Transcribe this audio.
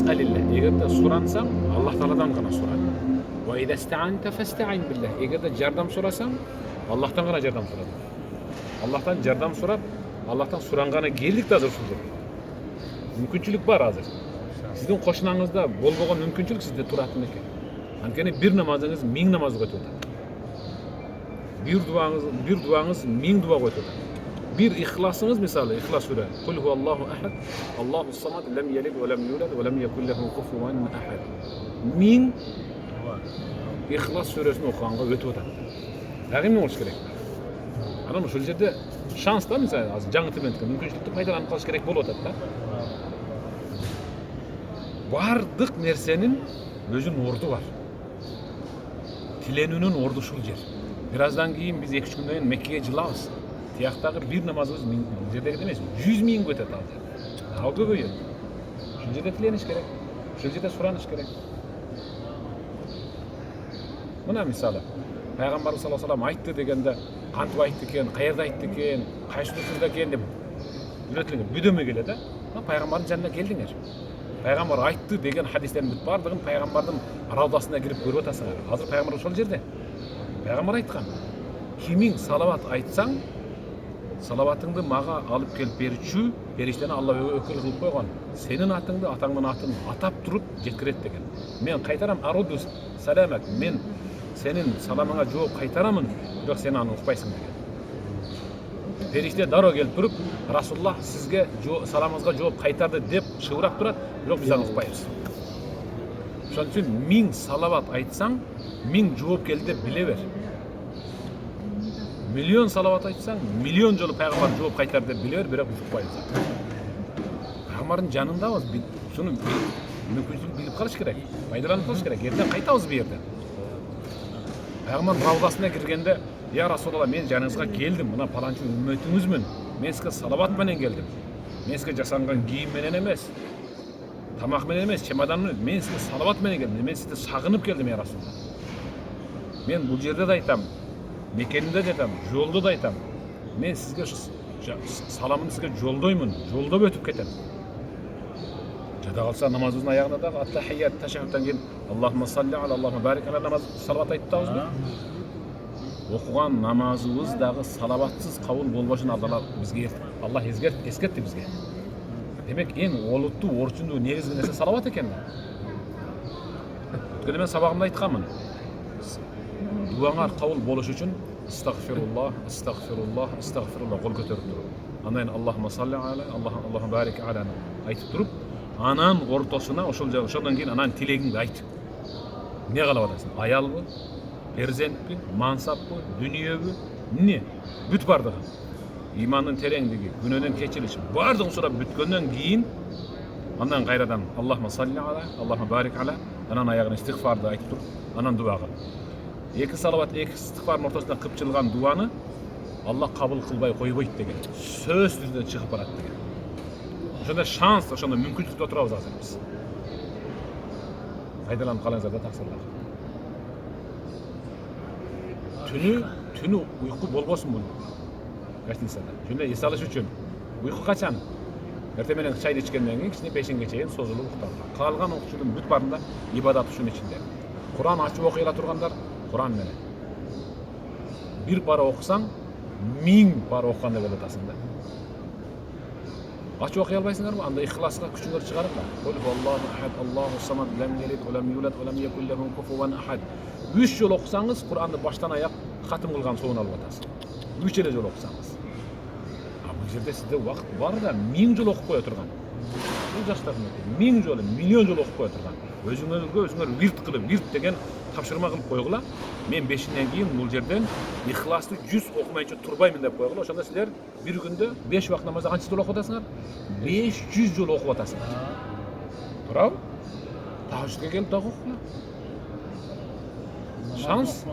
Егерде сурансаң, Аллах Тааладан гана сура. Ва ида ста'анта фастa'ин биллах. Егерде жардам сурасаң, Аллахтан гана жардам сура. Аллахтан жардам сурап, Аллахтан суранганы келдик да азыр ушул жерге. Мүмкүнчүлүк бар азыр. Сиздин кошунаңызда болбогон мүмкүнчүлүк сизде турат экен. Анткени бир намазыңыз 1000 намаз өтүп атат. Бир дуаңыз 1000 дуа өтүп атат. Bir ihlasınız misali, ihlas süre. Kul huvallahu ahad, Allahu samad, lem yelid ve lem yulad ve lem yekun lehu kufuven ahad. Min ihlas süresini okuğanға өтіп атат. Яғни не болуш керек? Анан ошол жерде шанс да мисалы, азыр жаңы тилментке мүмкүнчүлүктү пайдаланып калыш керек болуп атат да. Бардык нерсенин өзүнүн орду бар. Тиленүүнүн орду ушул жер. Бираздан кийин биз 2-3 күндөн кийин Меккеге жылабыз. Тияқтағы бір намазымыз жердегі демес, 100 000 өтеді алды. Ал көбейеді. Шул жерде тіленіш керек, шул жерде сұраныш керек. Мына мысалы, Пайғамбарымыз саллаллаху алейхи ва саллям айтты дегенде, қантып айтты екен, қайерде айтты екен, қайсы түрде екен деп үйретілген бүдөме келеді. Пайғамбардың жанына келдіңер. Пайғамбар айтты деген хадистердің бардығын Пайғамбардың раудасына кіріп көріп отырсыңдар. Азыр Пайғамбар сол жерде. Пайғамбар айтқан, кимиң салават айтсаң, салаватыңды маға алып келіп беруші періштені Алла өкіл қылып қойған. Сенің атыңды, атаңның атын атап тұрып жеткіреді деген. Мен қайтарам, аруду саламак, мен сенің саламыңа жооп қайтарамын, бірақ сен аны ұқпайсың деген. Періште даро келіп тұрып, Расуллах сізге саламыңызға жооп қайтарды деп шыбырақ тұрады, бірақ біз аны ұқпаймыз. Шон үчүн 1000 салават айтсаң, 1000 жооп келді деп біле бер. Миллион салават айтсаң, миллион жолы пайғамбар жооп қайтар деп біле бер, бірақ ұқпаймыз. Пайғамбардың жанындабыз, шуну мүмкүнчүлүк билип калыш керек, пайдаланып калыш керек. Ертең кайтабыз бу жерден. Пайғамбар раудасына киргенде, "Я Расулалла, мен жаныңызға келдим, мына паланчы үмметиңизмин. Мен сизге салават менен келдим. Мен сизге жасанган кийим менен эмес, тамак менен эмес, чемодан менен, мен сизге салават менен келдим. Мен сизди сагынып келдим, я Расулалла. Мен бул жерде да айтам, мекенімде де айтам, жолда да айтам. Мен сізге саламын сізге жолдоймын, жолдап өтіп кетем. Жада қалса намазымыздың аяғында дағы ат-тахият, ташаххудтан кейін Аллахумма салли аля, Аллахумма барик аля намаз салават айтып ба? Оқыған намазымыздағы салаватсыз қабыл болбашын Аллах ескертті бізге. Демек ең олуттуу, орчундуу негизги нерсе салават экен. Өткенде мен сабагымда айтканмын. Дуаңар қабыл болуш үчүн астагфируллах, астагфируллах, астагфируллах кол көтөрүп туруп. Анан Аллахумма салли аля, Аллахумма барик аля айтып туруп, анан ортосуна ошондон кийин анан тилегиңди айт. Не каалап атасың? Аялбы, перзентпи, мансаппы, дүнүйөбү, эмне? Бүт бардыгы. Имандын тереңдиги, күнөөдөн кечириш, бардыгын сурап бүткөндөн кийин андан кайрадан Аллахумма салли аля, Аллахумма барик аля, анан аягына истигфарды айтып туруп, анан дуа кыл. Екі салават, екі истигфардын ортосунда кыпчылган дуаны Аллах кабыл кылбай койбойт деген. Сөз түздөн чыгып барат деген. Ошондой шанс, ошондой мүмкүнчүлүктө турабыз азыр биз. Пайдаланып калыңыздар да таксырлар. Түнү уйку болбосун бул. Гостиницада. Түнү эс алыш үчүн уйку качан? Эртең менен чайды ичкенден кийин кичине пешинге чейин созулуп укталган. Калган окуучунун бүт барында ибадат ушунун ичинде. Куран ачып окуй ала тургандар Kur'an menен. Bir para okusang, 1000 para okugандай болуп атасың да. Ачып окуй албайсыңарбы? Анда ихласка күчүңөр чыгарып да. Кул Аллаху ахад, Аллаху самад, лем йелид ва лем юлад ва лем якун лаху куфуван ахад. 3 жол окусаңыз, Кур'анды баштан аяк катым кылган соон алып атасыз. 3 эле жол окусаңыз. Бул жерде сизде убакыт бар да 1000 жол окуп кое турган. Бул жаштардын 1000 жол, миллион жол окуп кое турган. Өзүңөр вирт кылып, вирт деген тапшырма кылып койгула. Мен 5-тен кийин бул жерден ихласты 100 окумайынча турбаймын деп койгула. Ошондо силер бир күндө 5 убакыт намазды канча жол окуп атасыңар? 500 жол окуп атасыңар. Турабы? Тахажжудка келип дагы окугула. Шанс.